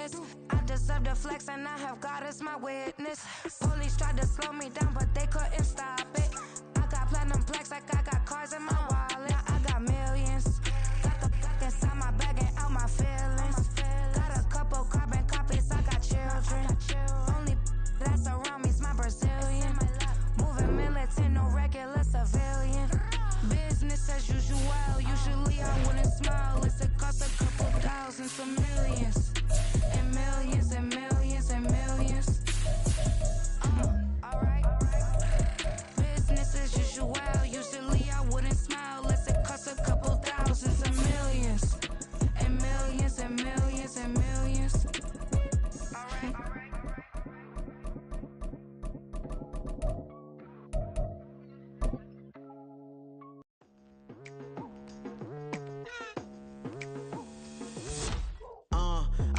business. I deserve the flex and I have God as my witness. Police tried to slow me down, but they couldn't stop it. I got platinum plaques like I got cars in my wallet. I got millions. Got the inside my bag and out my feelings. Got a couple carbon copies, I got children. Only that's around me's my Brazilian. Moving militant, no regular civilian. Business as usual, usually I wouldn't smile. It's it cost a couple thousands to millions. And millions and millions and millions. Alright. Business as usual, usually I wouldn't smile. Unless it cost a couple thousands to millions. And millions and millions and millions. Alright.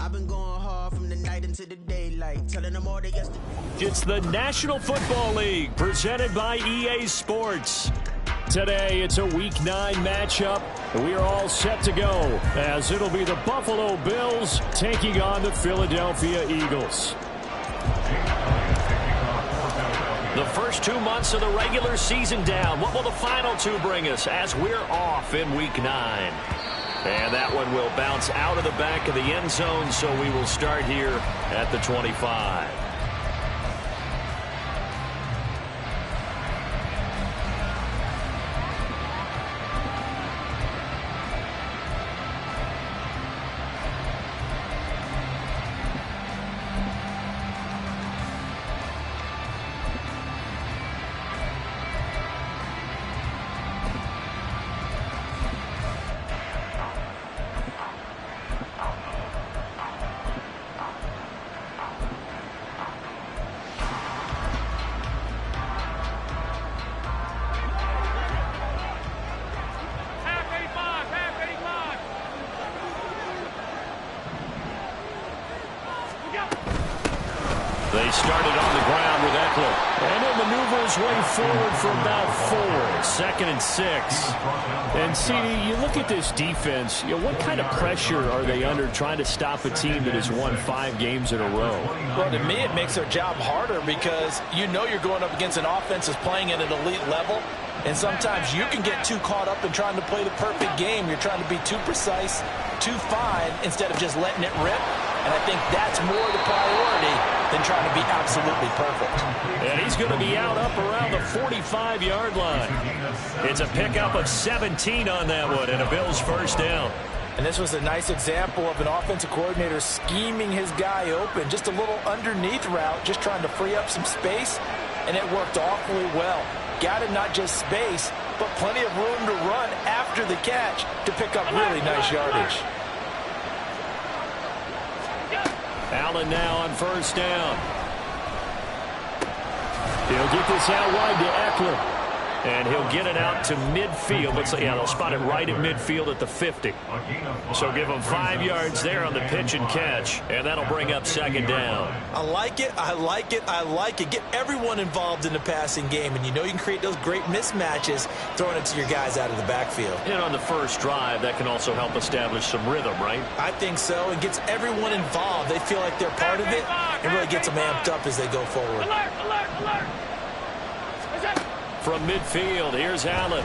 I've been going hard from the night into the daylight, telling them all they yesterday. It's the National Football League, presented by EA Sports. Today, it's a Week 9 matchup, and we are all set to go, as it'll be the Buffalo Bills taking on the Philadelphia Eagles. The first 2 months of the regular season down. What will the final two bring us as we're off in Week 9? And that one will bounce out of the back of the end zone, so we will start here at the 25. They started on the ground with Eckler. And he'll maneuver his way forward for about 4. 2nd and 6. And, CD, you look at this defense, what kind of pressure are they under trying to stop a team that has won 5 games in a row? Well, to me, it makes their job harder because you know you're going up against an offense that's playing at an elite level. And sometimes you can get too caught up in trying to play the perfect game. You're trying to be too precise, too fine, instead of just letting it rip. And I think that's more the priority than trying to be absolutely perfect. And he's going to be out up around the 45-yard line. It's a pickup of 17 on that one and a Bills first down. And this was a nice example of an offensive coordinator scheming his guy open. Just a little underneath route, just trying to free up some space, and it worked awfully well. Got him not just space, but plenty of room to run after the catch to pick up really nice yardage. Allen now on first down. He'll get this out wide to Eckler. And he'll get it out to midfield. Looks like, yeah, they'll spot it right at midfield at the 50. So give them 5 yards there on the pitch and catch. And that'll bring up 2nd down. I like it. I like it. I like it. Get everyone involved in the passing game. And you know you can create those great mismatches throwing it to your guys out of the backfield. And on the first drive, that can also help establish some rhythm, right? I think so. It gets everyone involved. They feel like they're part of it and really gets them amped up as they go forward. Alert, alert, alert. From midfield, here's Allen.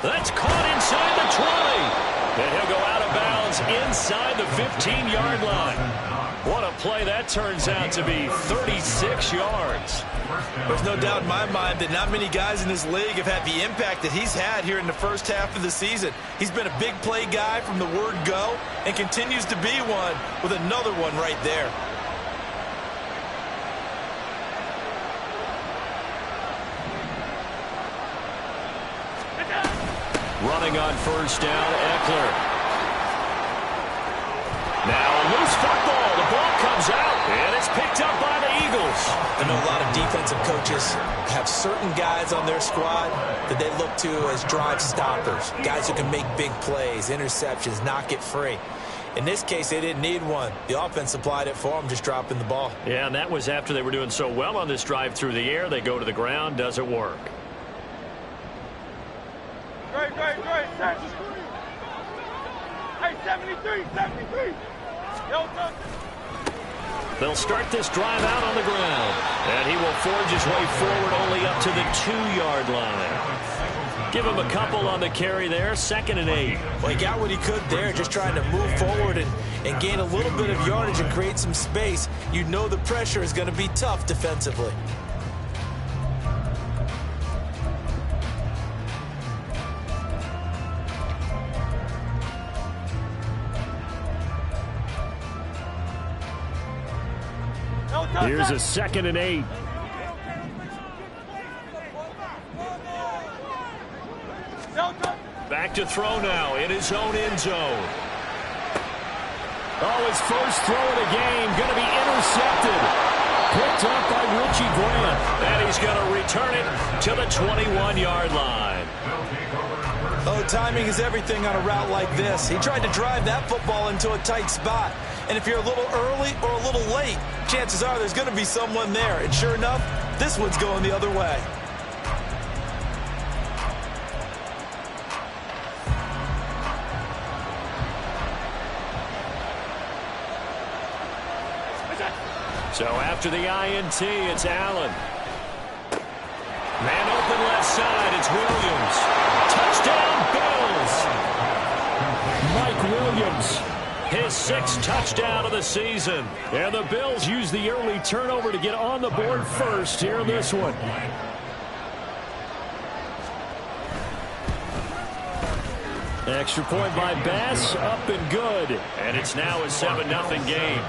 That's caught inside the 20. And he'll go out of bounds inside the 15-yard line. What a play that turns out to be, 36 yards. There's no doubt in my mind that not many guys in this league have had the impact that he's had here in the first half of the season. He's been a big play guy from the word go and continues to be one with another one right there. Running on first down, Eckler. Now a loose football. The ball comes out, and it's picked up by the Eagles. I know a lot of defensive coaches have certain guys on their squad that they look to as drive stoppers, guys who can make big plays, interceptions, knock it free. In this case, they didn't need one. The offense supplied it for them, just dropping the ball. Yeah, and that was after they were doing so well on this drive through the air. They go to the ground, doesn't work. Great. Hey, They'll start this drive out on the ground. And he will forge his way forward only up to the 2-yard line. Give him a couple on the carry there. 2nd and 8. Well, he got what he could there, just trying to move forward and gain a little bit of yardage and create some space. You know the pressure is going to be tough defensively. Here's a 2nd and 8. Back to throw now in his own end zone. Oh, his first throw of the game going to be intercepted. Picked up by Richie Grant. And he's going to return it to the 21-yard line. Oh, timing is everything on a route like this. He tried to drive that football into a tight spot. And if you're a little early or a little late, chances are there's going to be someone there. And sure enough, this one's going the other way. So after the INT, it's Allen. Man open left side, it's Williams. Touchdown, Bills! Mike Williams, his 6th touchdown of the season. And the Bills use the early turnover to get on the board first here in this one. Extra point by Bass, up and good. And it's now a 7-0 game.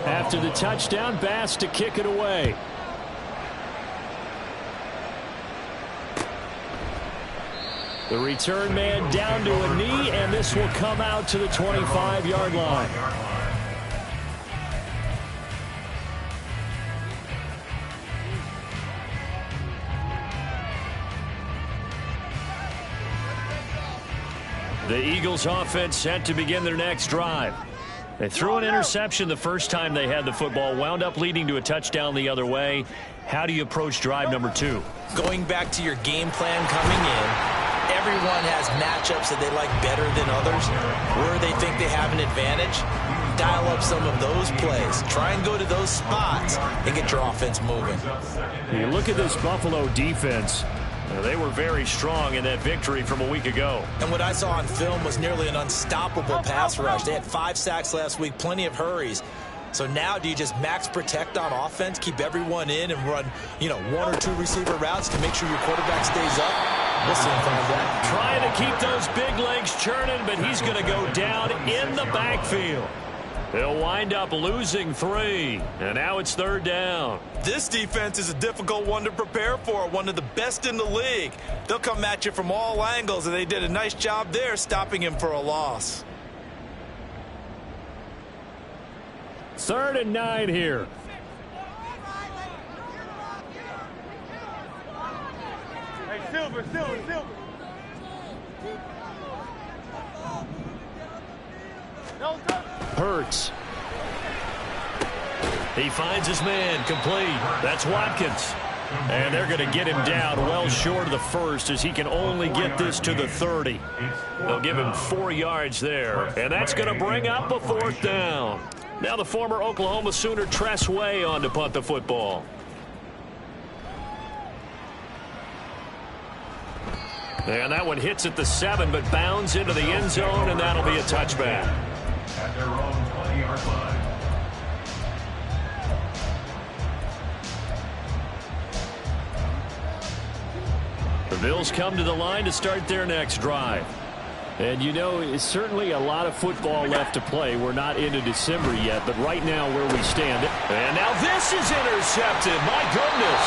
After the touchdown, Bass to kick it away. The return man down to a knee, and this will come out to the 25-yard line. The Eagles offense set to begin their next drive. They threw an interception the first time they had the football, wound up leading to a touchdown the other way. How do you approach drive number 2? Going back to your game plan coming in, everyone has matchups that they like better than others, where they think they have an advantage. Dial up some of those plays. Try and go to those spots and get your offense moving. You look at this Buffalo defense. They were very strong in that victory from a week ago. And what I saw on film was nearly an unstoppable pass rush. They had 5 sacks last week, plenty of hurries. So now do you just max protect on offense, keep everyone in, and run, 1 or 2 receiver routes to make sure your quarterback stays up? We'll see if that. Trying to keep those big legs churning, but he's going to go down in the backfield. They'll wind up losing 3, and now it's 3rd down. This defense is a difficult one to prepare for, one of the best in the league. They'll come at you from all angles, and they did a nice job there stopping him for a loss. 3rd and 9 here. Hey, Silver. Hurts. He finds his man, complete. That's Watkins. And they're going to get him down well short of the first, as he can only get this to the 30. They'll give him 4 yards there, and that's going to bring up a 4th down. Now the former Oklahoma Sooner Tress Way on to punt the football. And that one hits at the 7, but bounds into the end zone, and that'll be a touchback. At their own 20-yard line. The Bills come to the line to start their next drive. And it's certainly a lot of football left to play. We're not into December yet, but right now where we stand. And now this is intercepted. My goodness.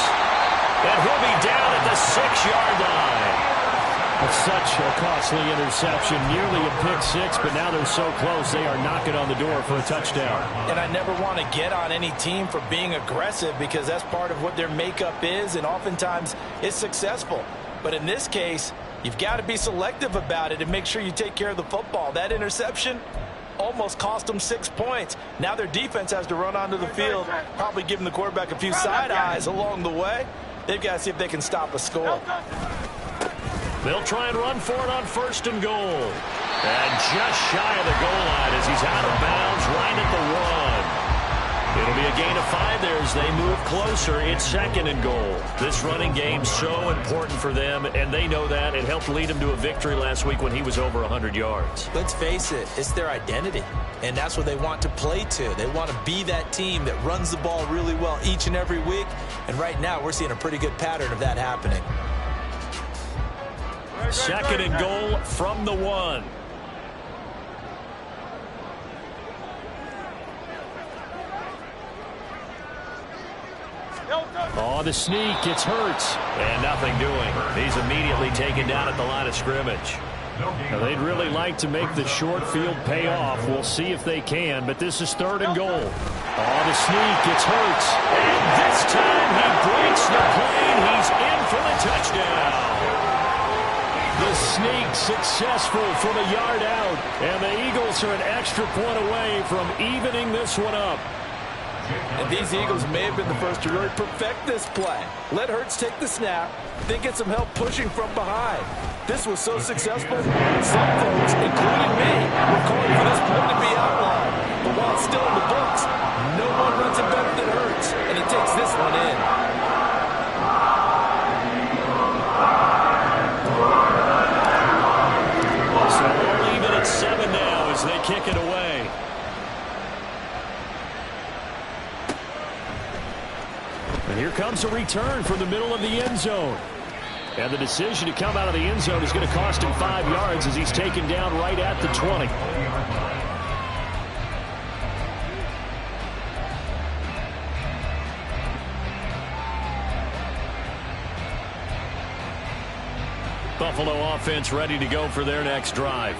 And he'll be down at the 6-yard line. It's such a costly interception, nearly a pick 6, but now they're so close they are knocking on the door for a touchdown. And I never want to get on any team for being aggressive, because that's part of what their makeup is, and oftentimes it's successful. But in this case, you've got to be selective about it and make sure you take care of the football. That interception almost cost them 6 points. Now their defense has to run onto the field, probably giving the quarterback a few side eyes along the way. They've got to see if they can stop a score. They'll try and run for it on 1st and goal. And just shy of the goal line as he's out of bounds right at the 1. It'll be a gain of 5 there as they move closer. It's 2nd and goal. This running game's so important for them, and they know that. It helped lead them to a victory last week when he was over 100 yards. Let's face it, it's their identity, and that's what they want to play to. They want to be that team that runs the ball really well each and every week, and right now we're seeing a pretty good pattern of that happening. 2nd and goal from the 1. Oh, the sneak. It's Hurts. And nothing doing. He's immediately taken down at the line of scrimmage. Now, they'd really like to make the short field pay off. We'll see if they can, but this is 3rd and goal. Oh, the sneak. It's Hurts. And this time he breaks the plane. He's in for the touchdown. The sneak successful from a yard out. And the Eagles are an extra point away from evening this one up. And these Eagles may have been the first to really perfect this play. Let Hurts take the snap, then get some help pushing from behind. This was so successful, some folks, including me, were calling for this play to be outlawed. But while it's still in the books, no one runs it better than Hurts, and he takes this one in. So we'll leave it at 7 now as they kick it away. And here comes a return from the middle of the end zone. And the decision to come out of the end zone is going to cost him 5 yards as he's taken down right at the 20. Buffalo offense ready to go for their next drive.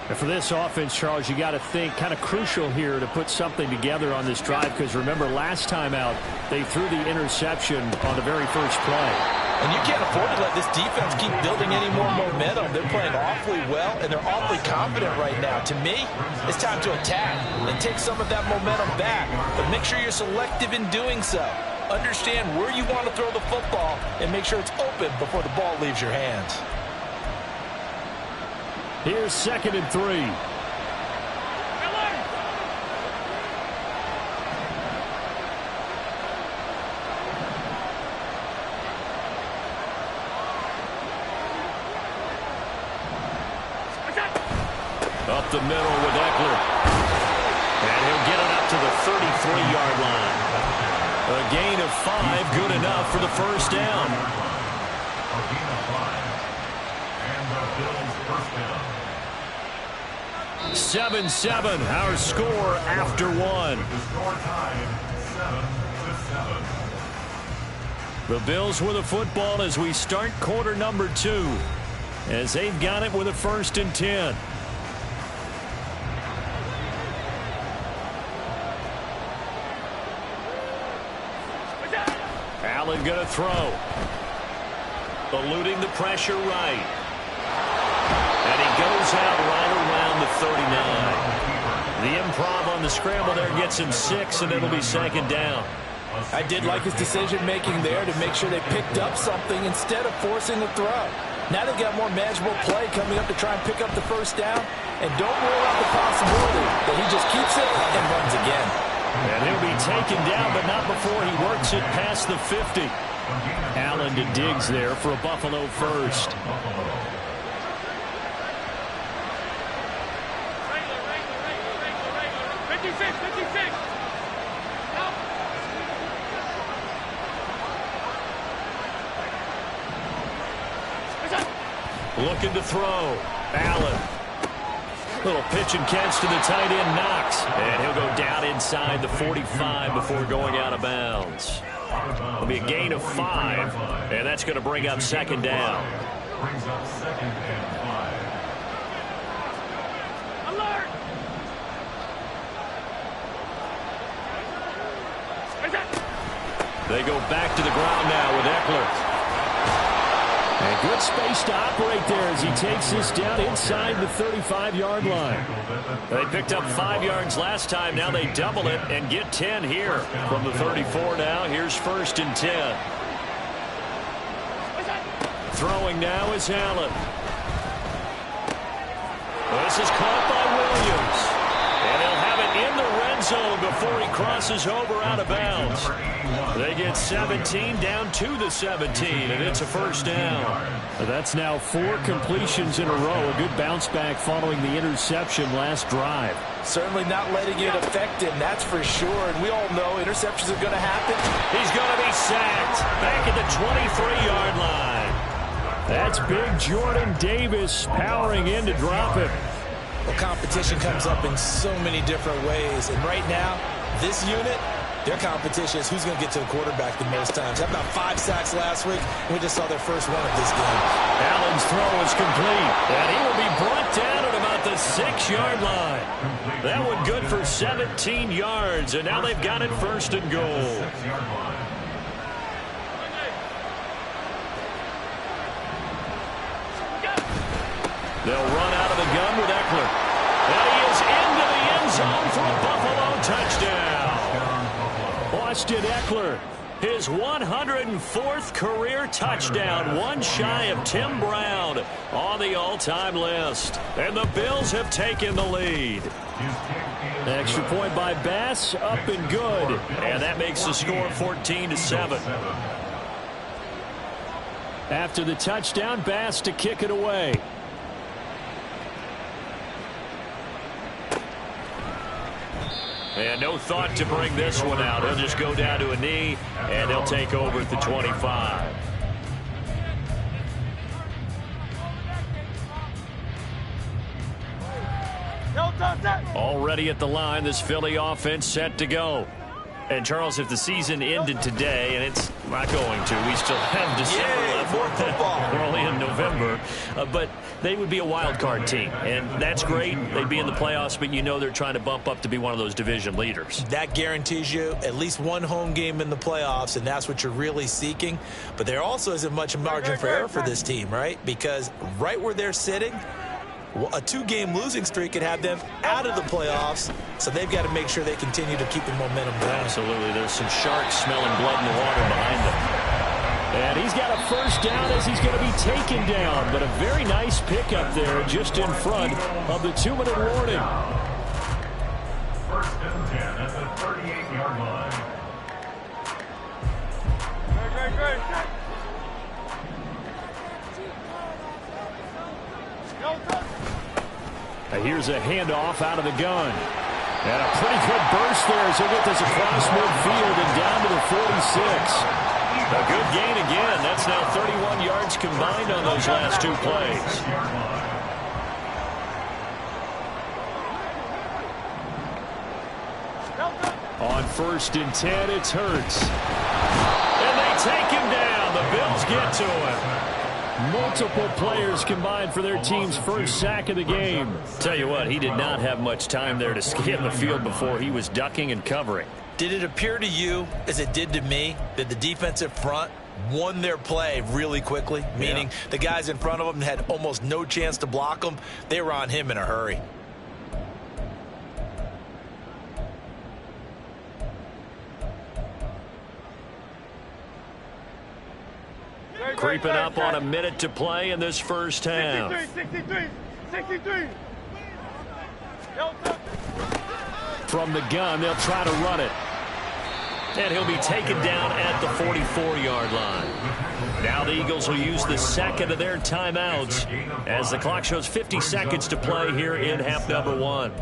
And for this offense, Charles, you got to think kind of crucial here to put something together on this drive, because remember last time out they threw the interception on the very first play. And you can't afford to let this defense keep building any more momentum. They're playing awfully well, and they're awfully confident right now. To me, it's time to attack and take some of that momentum back. But make sure you're selective in doing so. Understand where you want to throw the football and make sure it's open before the ball leaves your hands. Here's 2nd and 3. Up the middle with Eckler. And he'll get it up to the 33-yard line. A gain of 5, good enough for the first down. A gain of 5. And the Bills' first down. 7-7, our score after 1. The score tied 7-7. The Bills with a football as we start quarter number 2, as they've got it with a 1st and 10. Allen going to throw. Eluding the pressure right. And he goes out right around the 39. The improv on the scramble there gets him 6, and it'll be 2nd down. I did like his decision-making there to make sure they picked up something instead of forcing the throw. Now they've got more manageable play coming up to try and pick up the first down. And don't rule out the possibility that he just keeps it and runs again. And he'll be taken down, but not before he works it past the 50. Allen to Diggs there for a Buffalo first. Looking to throw. Allen. Little pitch and catch to the tight end, Knox. And he'll go down inside the 45 before going out of bounds. It'll be a gain of 5, and that's going to bring up 2nd down. Brings up 2nd and 5. Alert! They go back to the ground now with Eckler. And good space to operate there as he takes this down inside the 35-yard line. They picked up 5 yards last time. Now they double it and get 10 here from the 34 now. Here's 1st and 10. Throwing now is Allen. This is caught by Williams. And he'll have it in the red zone before he crosses over out of bounds. They get 17 down to the 17, and it's a first down. That's now 4 completions in a row. A good bounce back following the interception last drive. Certainly not letting it affect him, that's for sure. And we all know interceptions are going to happen. He's going to be sacked back at the 23-yard line. That's big Jordan Davis powering in to drop him. Well, competition comes up in so many different ways. And right now, this unit, their competition is who's going to get to the quarterback the most times. How about 5 sacks last week? We just saw their first one of this game. Allen's throw is complete, and he will be brought down at about the 6-yard line. That one good for 17 yards, and now they've got it first and goal. They'll run out of the gun with Eckler. And he is into the end zone for a Buffalo touchdown. Austin Eckler, his 104th career touchdown, one shy of Tim Brown on the all-time list. And the Bills have taken the lead. Extra point by Bass, up and good. And that makes the score 14-7. After the touchdown, Bass to kick it away. And no thought to bring this one out. He'll just go down to a knee, and they'll take over at the 25. Already at the line, this Philly offense set to go. And, Charles, if the season ended today, and it's not going to, we still have December left. More football. We're only in November. But they would be a wild card team, and that's great. They'd be in the playoffs, but you know they're trying to bump up to be one of those division leaders. That guarantees you at least one home game in the playoffs, and that's what you're really seeking. But there also isn't much margin for error for this team, right? Because right where they're sitting, a 2-game losing streak could have them out of the playoffs, so they've got to make sure they continue to keep the momentum going. Absolutely. There's some sharks smelling blood in the water behind them. And he's got a first down as he's going to be taken down, but a very nice pickup there just in front of the 2-minute warning. First and 10 at the 38-yard line. Great. Here's a handoff out of the gun. And a pretty good burst there as he'll get this across midfield and down to the 46. A good gain again. That's now 31 yards combined on those last 2 plays. On 1st and 10, it's Hurts. And they take him down. The Bills get to him. Multiple players combined for their team's first sack of the game. Tell you what, he did not have much time there to scan the field before he was ducking and covering. Did it appear to you, as it did to me, that the defensive front won their play really quickly? Meaning the guys in front of them had almost no chance to block them. They were on him in a hurry. Creeping up on a minute to play in this first half. 63. From the gun, they'll try to run it. And he'll be taken down at the 44-yard line. Now the Eagles will use the second of their timeouts as the clock shows 50 seconds to play here in half number 1.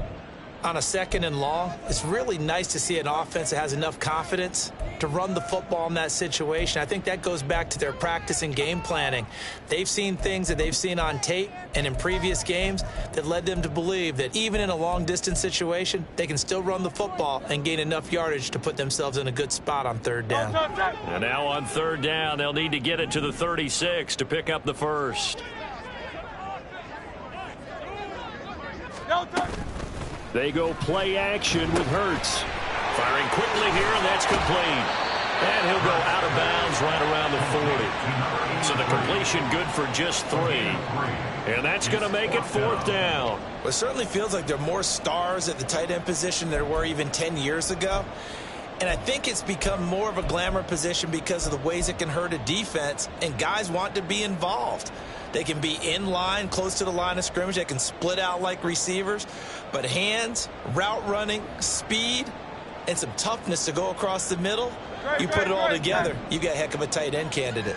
On a 2nd and long, it's really nice to see an offense that has enough confidence to run the football in that situation. I think that goes back to their practice and game planning. They've seen things that they've seen on tape and in previous games that led them to believe that even in a long-distance situation, they can still run the football and gain enough yardage to put themselves in a good spot on 3rd down. And now on 3rd down, they'll need to get it to the 36 to pick up the first. They go play action with Hurts. Firing quickly here, and that's complete. And he'll go out of bounds right around the 40. So the completion good for just 3. And that's going to make it 4th down. Well, it certainly feels like there are more stars at the tight end position than there were even 10 years ago. And I think it's become more of a glamour position because of the ways it can hurt a defense, and guys want to be involved. They can be in line, close to the line of scrimmage. They can split out like receivers. But hands, route running, speed, and some toughness to go across the middle, you put it all together, you got a heck of a tight end candidate.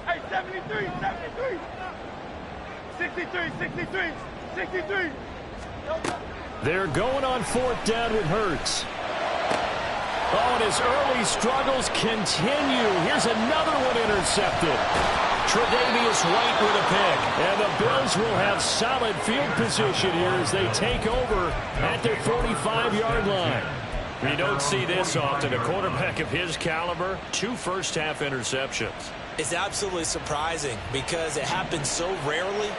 Hey, 73, 73. 63, 63, 63. They're going on fourth down with Hurts. Oh, and his early struggles continue. Here's another one intercepted. Tre'Davious White with a pick. And the Bills will have solid field position here as they take over at their 45-yard line. You don't see this often. A quarterback of his caliber, 2 first-half interceptions. It's absolutely surprising because it happens so rarely.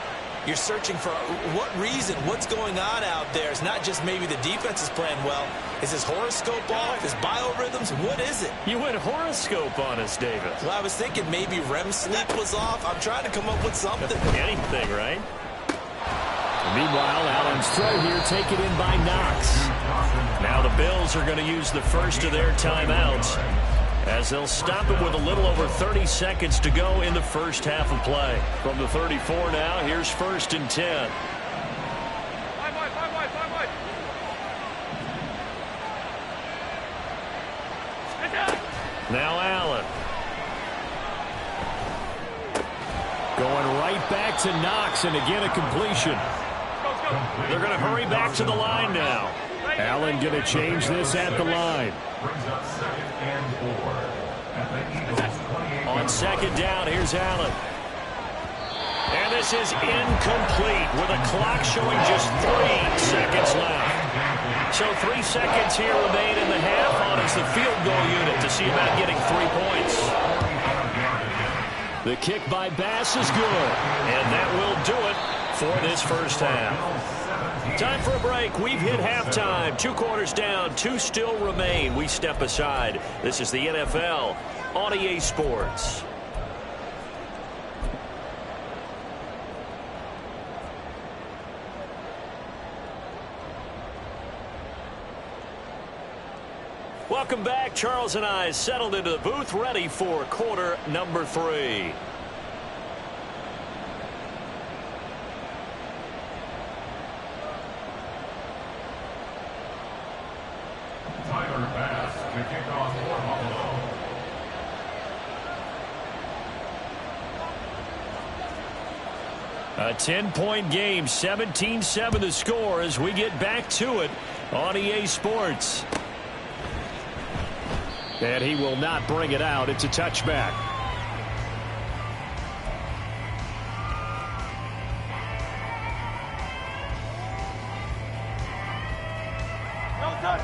You're searching for what reason, what's going on out there. It's not just maybe the defense is playing well. Is his horoscope off? His biorhythms? What is it? You went horoscope on us, David. Well, I was thinking maybe REM sleep was off. I'm trying to come up with something. Anything, right? Meanwhile, Allen's throw here taken in by Knox. Now the Bills are going to use the first of their timeouts as they'll stop it with a little over 30 seconds to go in the first half of play. From the 34 now, here's 1st and 10. Now Allen. Going right back to Knox, and again a completion. They're going to hurry back to the line now. Allen going to change this at the line. On 2nd down, here's Allen. And this is incomplete with a clock showing just 3 seconds left. So 3 seconds here remain in the half on as the field goal unit to see about getting 3 points. The kick by Bass is good, and that will do it for this first half. Time for a break. We've hit halftime. 2 quarters down, 2 still remain. We step aside. This is the NFL on EA Sports. Welcome back. Charles and I settled into the booth, ready for quarter number 3. Tyler Bass to kick off for Buffalo. A 10-point game, 17-7 the score as we get back to it on EA Sports. And he will not bring it out. It's a touchback.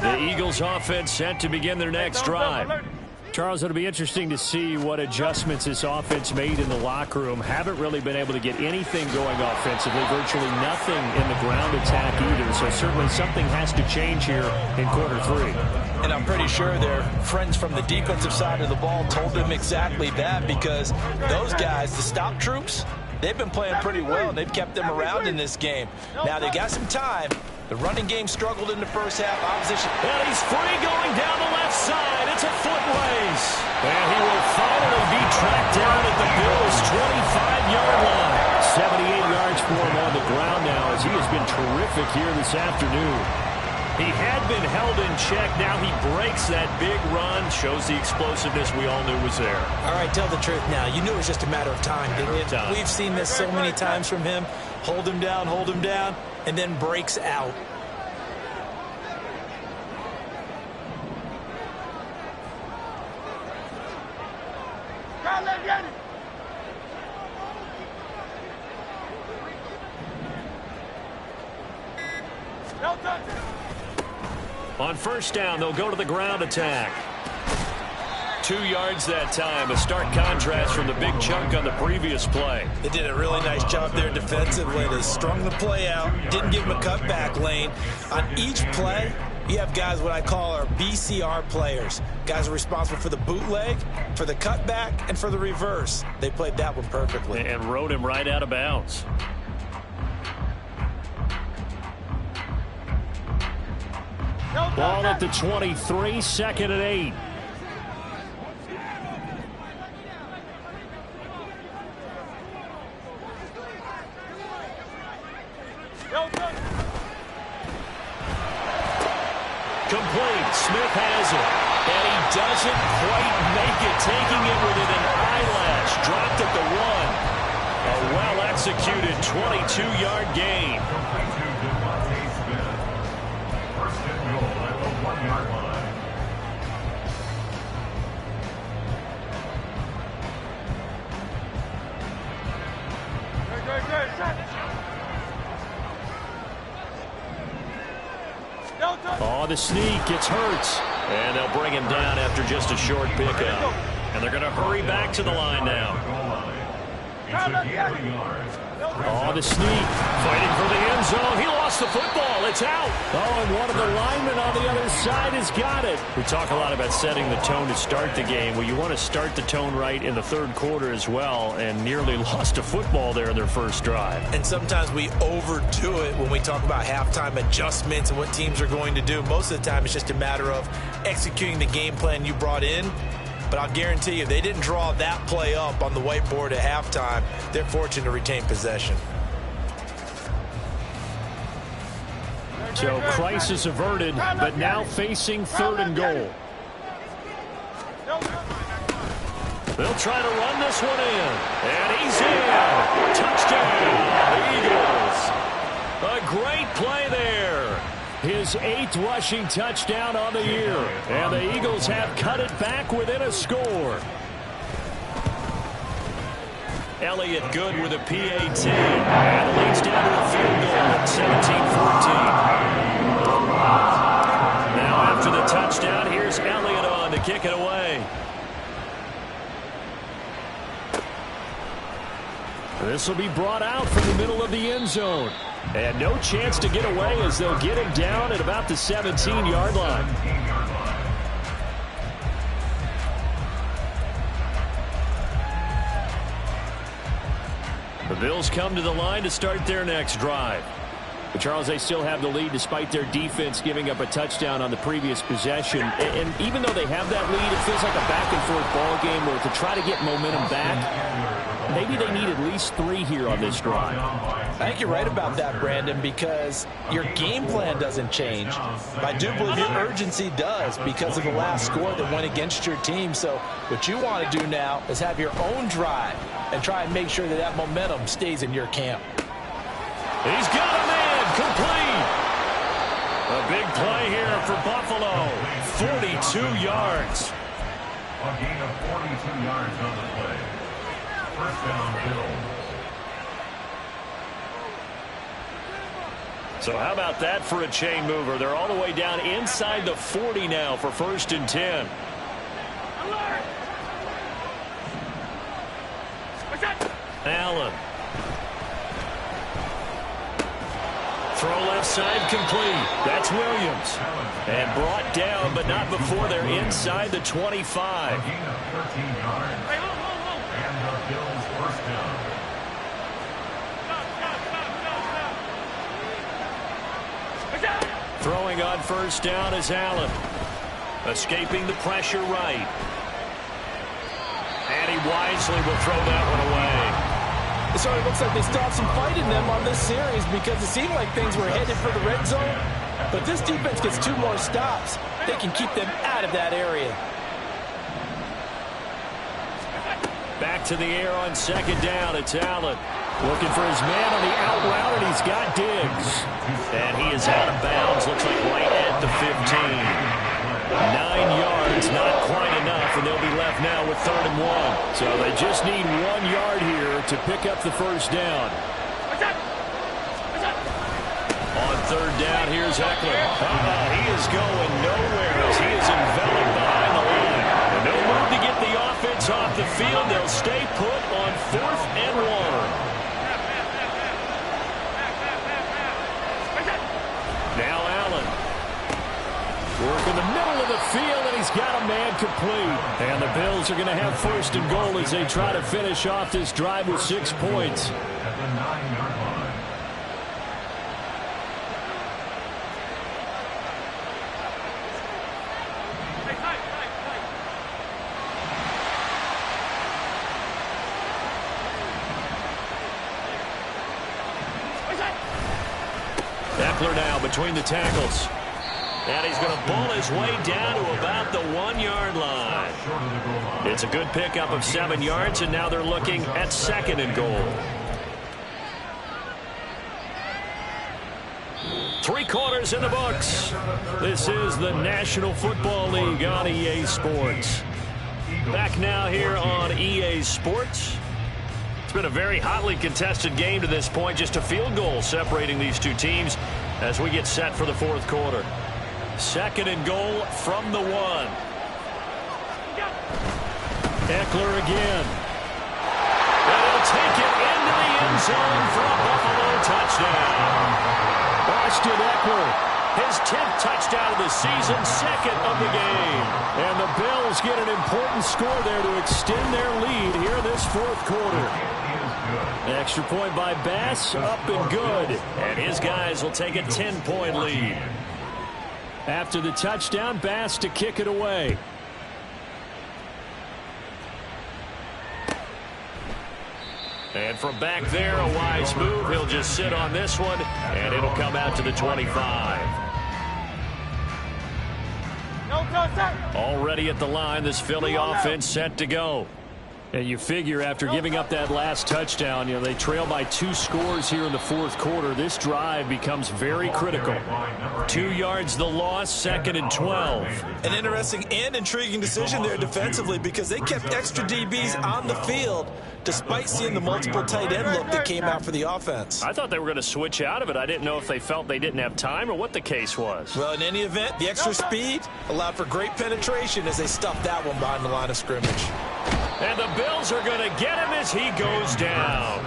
The Eagles offense set to begin their next drive. Charles, it'll be interesting to see what adjustments this offense made in the locker room. Haven't really been able to get anything going offensively, virtually nothing in the ground attack either. So certainly something has to change here in quarter 3. And I'm pretty sure their friends from the defensive side of the ball told them exactly that, because those guys, the stop troops, they've been playing pretty well, and they've kept them around in this game. Now they got some time. The running game struggled in the first half. Opposition. And he's free going down the left side. It's a foot race. And he will finally be tracked down at the Bills' 25-yard line. 78 yards for him on the ground now, as he has been terrific here this afternoon. He had been held in check. Now he breaks that big run. Shows the explosiveness we all knew was there. All right, tell the truth now. You knew it was just a matter of time, didn't you? We've seen this so many times from him. Hold him down, and then breaks out. On first down, they'll go to the ground attack. 2 yards that time. A stark contrast from the big chunk on the previous play. They did a really nice job there defensively. They strung the play out, didn't give him a cutback lane. On each play, you have guys what I call our BCR players. Guys are responsible for the bootleg, for the cutback, and for the reverse. They played that one perfectly. And rode him right out of bounds. Ball at the 23, 2nd and 8. Complete. Smith has it. And he doesn't quite make it, taking it within an eyelash. Dropped at the 1. A well-executed 22-yard gain. First and goal at the 1-yard line. Oh, the sneak. It's Hurts. And they'll bring him down after just a short pickup. And they're going to hurry back to the line now. Oh, the sneak. Fighting for the end zone. He lost the football. It's out. Oh, and one of the linemen on the other side has got it. We talk a lot about setting the tone to start the game. Well, you want to start the tone right in the third quarter as well, and nearly lost a football there in their first drive. And sometimes we overdo it when we talk about halftime adjustments and what teams are going to do. Most of the time, it's just a matter of executing the game plan you brought in. But I'll guarantee you, they didn't draw that play up on the whiteboard at halftime. They're fortunate to retain possession. So crisis averted, but now facing 3rd and goal. They'll try to run this one in. And he's in. Touchdown, the Eagles. A great play there. His 8th rushing touchdown on the year. And the Eagles have cut it back within a score. Elliott good with a PAT. And leads down to a field goal at 17-14. Now after the touchdown, here's Elliott on to kick it away. This will be brought out from the middle of the end zone. And no chance to get away as they'll get him down at about the 17-yard line. The Bills come to the line to start their next drive. But Charles, they still have the lead despite their defense giving up a touchdown on the previous possession. And even though they have that lead, it feels like a back-and-forth ball game where to try to get momentum back, maybe they need at least 3 here on this drive. I think you're right about that, Brandon, because your game plan doesn't change. I do believe your urgency does because of the last score that went against your team. So what you want to do now is have your own drive and try and make sure that that momentum stays in your camp. He's got a man complete. A big play here for Buffalo. 42 yards. A gain of 42 yards on the play. First down, Bills. So how about that for a chain mover? They're all the way down inside the 40 now for 1st and 10. Allen. Throw left side complete. That's Williams. And brought down, but not before they're inside the 25. A gain of 13 yards. And the Bills' first down. Throwing on 1st down is Allen. Escaping the pressure right. And he wisely will throw that one away. So it looks like they still have some fight in them on this series because it seemed like things were headed for the red zone. But this defense gets 2 more stops. They can keep them out of that area. Back to the air on 2nd down. It's Allen. Looking for his man on the out route, and he's got Diggs. And he is out of bounds. Looks like right at the 15. 9 yards, not quite enough, and they'll be left now with 3rd and 1. So they just need 1 yard here to pick up the 1st down. On 3rd down, here's Eckler. He is going nowhere as he is enveloped behind the line. And no move to get the offense off the field. They'll stay put on 4th and 1. Now Allen. Work in the middle of the field, and he's got a man complete. And the Bills are going to have 1st and goal as they try to finish off this drive with 6 points. At the 9-yard line. Ekeler now between the tackles. And he's going to bull his way down to about the 1-yard line. It's a good pickup of 7 yards, and now they're looking at 2nd and goal. 3 quarters in the books. This is the National Football League on EA Sports. Back now here on EA Sports. It's been a very hotly contested game to this point. Just a field goal separating these two teams as we get set for the 4th quarter. 2nd and goal from the 1. Ekeler again. And he'll take it into the end zone for a Buffalo touchdown. Austin Ekeler, his 10th touchdown of the season, 2nd of the game. And the Bills get an important score there to extend their lead here in this 4th quarter. Extra point by Bass, up and good. And his guys will take a 10-point lead. After the touchdown, Bass to kick it away. And from back there, a wise move. He'll just sit on this one, and it'll come out to the 25. Already at the line, this Philly offense set to go. And you figure after giving up that last touchdown, they trail by 2 scores here in the 4th quarter. This drive becomes very critical. 2 yards the loss, 2nd and 12. An interesting and intriguing decision there defensively because they kept extra DBs on the field despite seeing the multiple tight end look that came out for the offense. I thought they were going to switch out of it. I didn't know if they felt they didn't have time or what the case was. Well, in any event, the extra speed allowed for great penetration as they stuffed that one behind the line of scrimmage. And the Bills are going to get him as he goes down.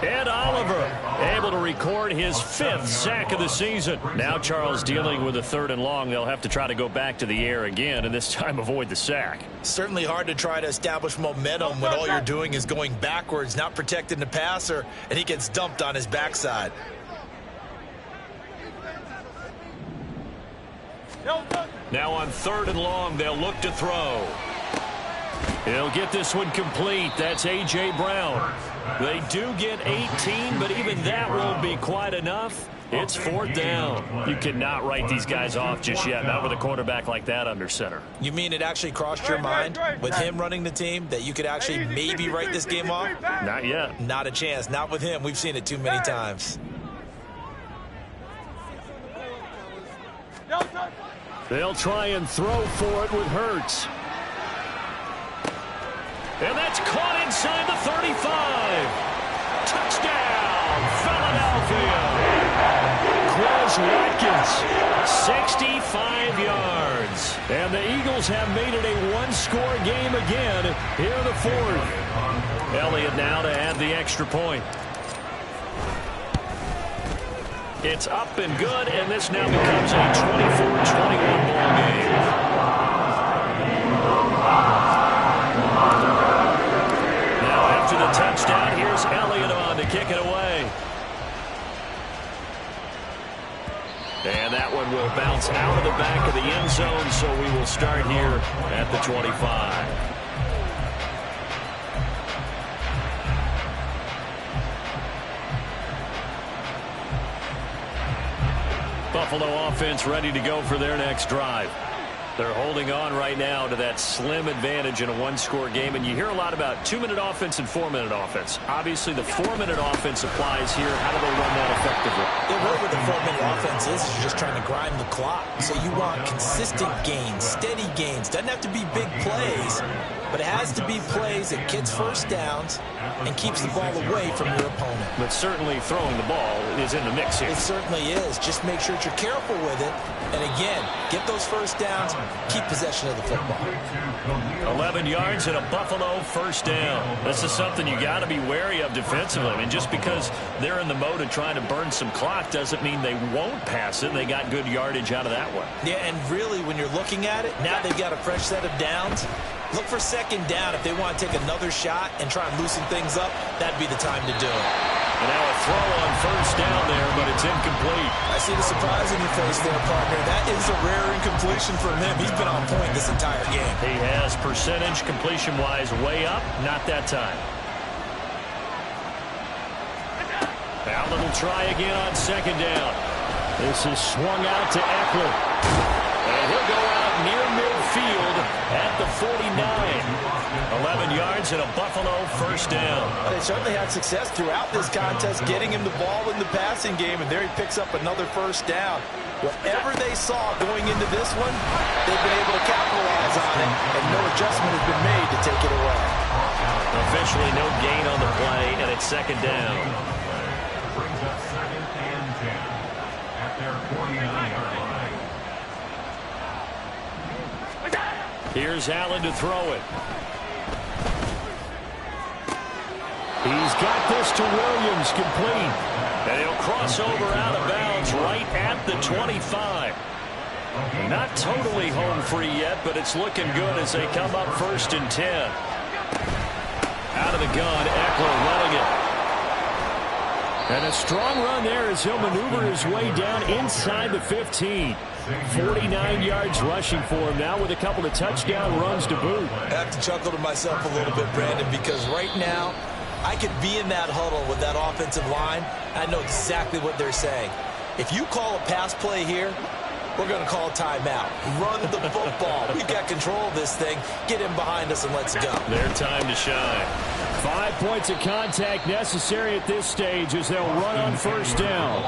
Ed Oliver able to record his 5th sack of the season. Now Charles dealing with a 3rd and long. They'll have to try to go back to the air again and this time avoid the sack. Certainly hard to try to establish momentum when all you're doing is going backwards, not protecting the passer, and he gets dumped on his backside. Now on 3rd and long, they'll look to throw. He'll get this one complete. That's A.J. Brown. They do get 18, but even that won't be quite enough. It's 4th down. You cannot write these guys off just yet, not with a quarterback like that under center. You mean it actually crossed your mind with him running the team that you could actually maybe write this game off? Not yet. Not a chance. Not with him. We've seen it too many times. They'll try and throw for it with Hurts. And that's caught inside the 35. Touchdown, Philadelphia. Quez Watkins, 65 yards. And the Eagles have made it a 1-score game again here in the 4th. Elliott now to add the extra point. It's up and good, and this now becomes a 24-21 ball game. To the touchdown, here's Elliott on to kick it away. And that one will bounce out of the back of the end zone, so we will start here at the 25. Buffalo offense ready to go for their next drive. They're holding on right now to that slim advantage in a 1-score game. And you hear a lot about 2-minute offense and 4-minute offense. Obviously, the 4-minute offense applies here. How do they run that effectively? Yeah, really what the 4-minute offense is you're just trying to grind the clock. So you want consistent gains, steady gains. Doesn't have to be big plays, but it has to be plays that gets first downs and keeps the ball away from your opponent. But certainly throwing the ball is in the mix here. It certainly is. Just make sure that you're careful with it. And again, get those first downs, keep possession of the football. 11 yards and a Buffalo first down. This is something you got to be wary of defensively. I mean, just because they're in the mode of trying to burn some clock doesn't mean they won't pass it. They got good yardage out of that one. Yeah, and really, when you're looking at it, now they've got a fresh set of downs. Look for second down. If they want to take another shot and try and loosen things up, that'd be the time to do it. And now a throw on first down there, but it's incomplete. I see the surprise in your face there, partner. That is a rare incompletion from him. He's been on point this entire game. He has percentage completion-wise way up. Not that time. Allen will try again on second down. This is swung out to Eckler. And he'll go out near midfield at the 49. 11 yards and a Buffalo first down. They certainly had success throughout this contest getting him the ball in the passing game, and there he picks up another first down. Whatever they saw going into this one, they've been able to capitalize on it, and no adjustment has been made to take it away. Officially no gain on the play, and it's second down. Brings up 2nd and 10 at their 49-yard line. Here's Allen to throw it. He's got this to Williams, complete. And he'll cross over out of bounds right at the 25. Not totally home free yet, but it's looking good as they come up 1st and 10. Out of the gun, Eckler running it. And a strong run there as he'll maneuver his way down inside the 15. 49 yards rushing for him now with a couple of touchdown runs to boot. I have to chuckle to myself a little bit, Brandon, because right now I could be in that huddle with that offensive line. I know exactly what they're saying. If you call a pass play here, we're going to call a timeout. Run the football. We've got control of this thing. Get him behind us and let's go. Their time to shine. 5 points of contact necessary at this stage as they'll run on first down.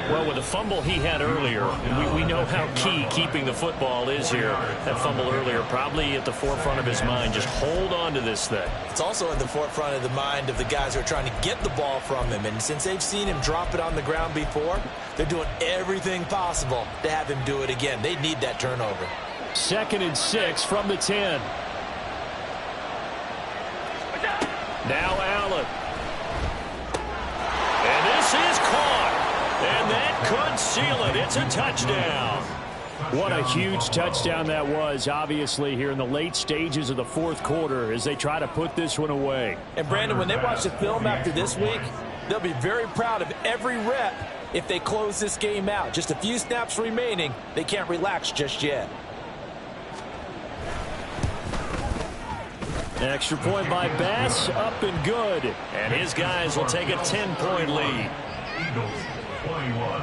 Well, with the fumble he had earlier, we know how key keeping the football is here. That fumble earlier probably at the forefront of his mind. Just hold on to this thing. It's also at the forefront of the mind of the guys who are trying to get the ball from him. And since they've seen him drop it on the ground before, they're doing everything possible to have him do it again. They need that turnover. 2nd and 6 from the 10. Now Allen. And this is caught. And that could seal it. It's a touchdown. What a huge touchdown that was, obviously, here in the late stages of the 4th quarter as they try to put this one away. And, Brandon, when they watch the film after this week, they'll be very proud of every rep if they close this game out. Just a few snaps remaining. They can't relax just yet. Extra point by Bass, up and good. And his guys will take a 10-point lead. Eagles 21.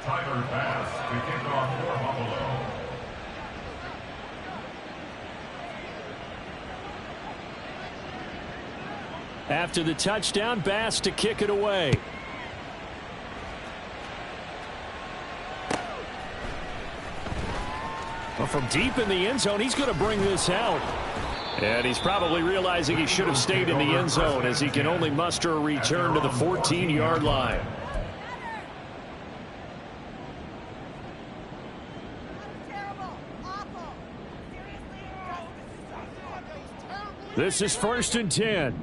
Tyler Bass to kick off for Buffalo. After the touchdown, Bass to kick it away. Well, from deep in the end zone, he's going to bring this out. And he's probably realizing he should have stayed in the end zone as he can only muster a return to the 14-yard line. This is 1st and 10.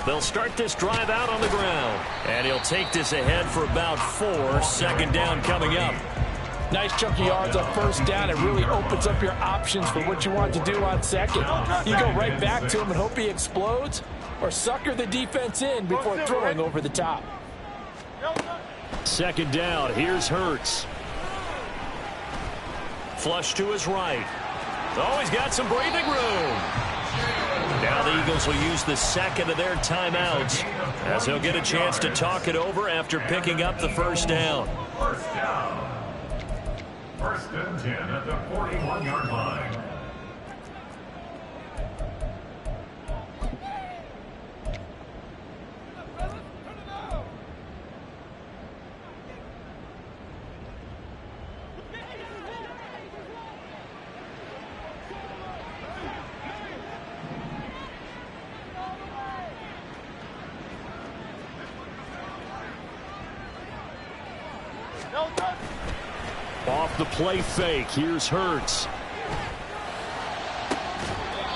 They'll start this drive out on the ground. And he'll take this ahead for about 4. 2nd down coming up. Nice chunk of yards on first down. It really opens up your options for what you want to do on second. You go right back to him and hope he explodes, or sucker the defense in before throwing over the top. 2nd down. Here's Hurts. Flush to his right. Oh, he's got some breathing room. Now the Eagles will use the 2nd of their timeouts as they'll get a chance to talk it over after picking up the first down. First down. 1st and 10 at the 41-yard line. Off the play fake, here's Hurts.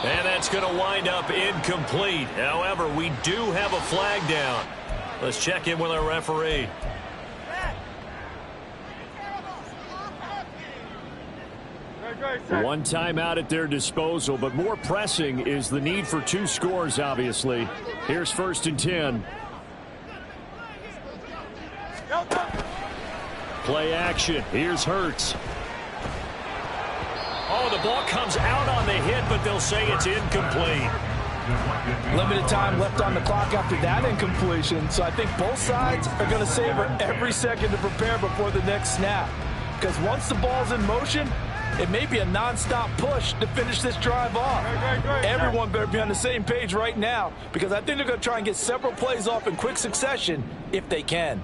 And that's going to wind up incomplete. However, we do have a flag down. Let's check in with our referee. One timeout at their disposal, but more pressing is the need for 2 scores, obviously. Here's 1st and 10. Play action. Here's Hurts. Oh, the the ball comes out on the hit, but they'll say it's incomplete. Limited time left on the clock after that incompletion, so I think both sides are going to savor every second to prepare before the next snap. Because once the ball's in motion, it may be a non-stop push to finish this drive off. Everyone better be on the same page right now, because I think they're going to try and get several plays off in quick succession if they can.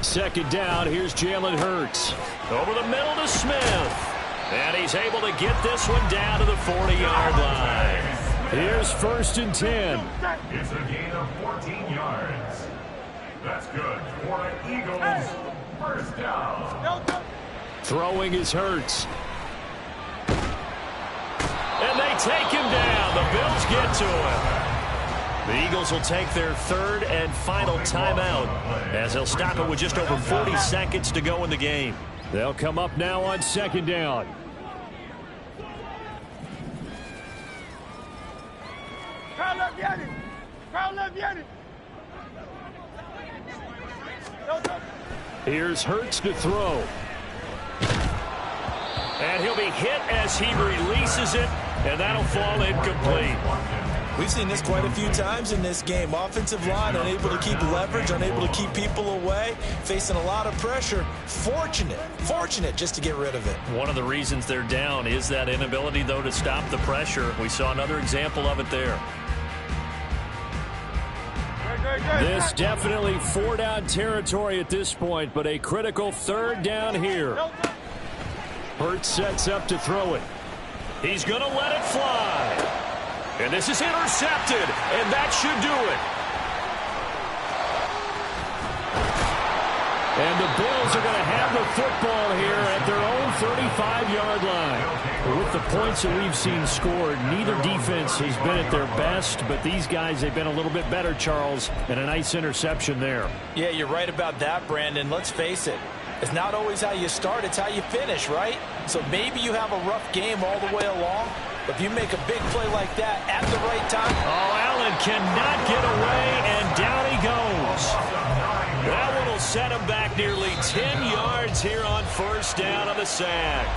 Second down, here's Jalen Hurts. Over the middle to Smith. And he's able to get this one down to the 40-yard line. Here's 1st and 10. It's a gain of 14 yards. That's good for the Eagles. First down. Throwing is Hurts. And they take him down. The Bills get to him. The Eagles will take their 3rd and final timeout as they'll stop it with just over 40 seconds to go in the game. They'll come up now on 2nd down. Here's Hurts to throw. And he'll be hit as he releases it, and that'll fall incomplete. We've seen this quite a few times in this game. Offensive line unable to keep leverage, unable to keep people away, facing a lot of pressure. Fortunate just to get rid of it. One of the reasons they're down is that inability, though, to stop the pressure. We saw another example of it there. This definitely 4-down territory at this point, but a critical 3rd down here. Hurts sets up to throw it. He's going to let it fly. And this is intercepted, and that should do it. And the Bills are going to have the football here at their own 35-yard line. With the points that we've seen scored, neither defense has been at their best, but these guys, they've been a little bit better, Charles, and a nice interception there. Yeah, you're right about that, Brandon. Let's face it. It's not always how you start, it's how you finish, right? So maybe you have a rough game all the way along, but if you make a big play like that at the right time. Oh, Allen cannot get away, and down he goes. That one will set him back nearly 10 yards here on 1st down on the sack.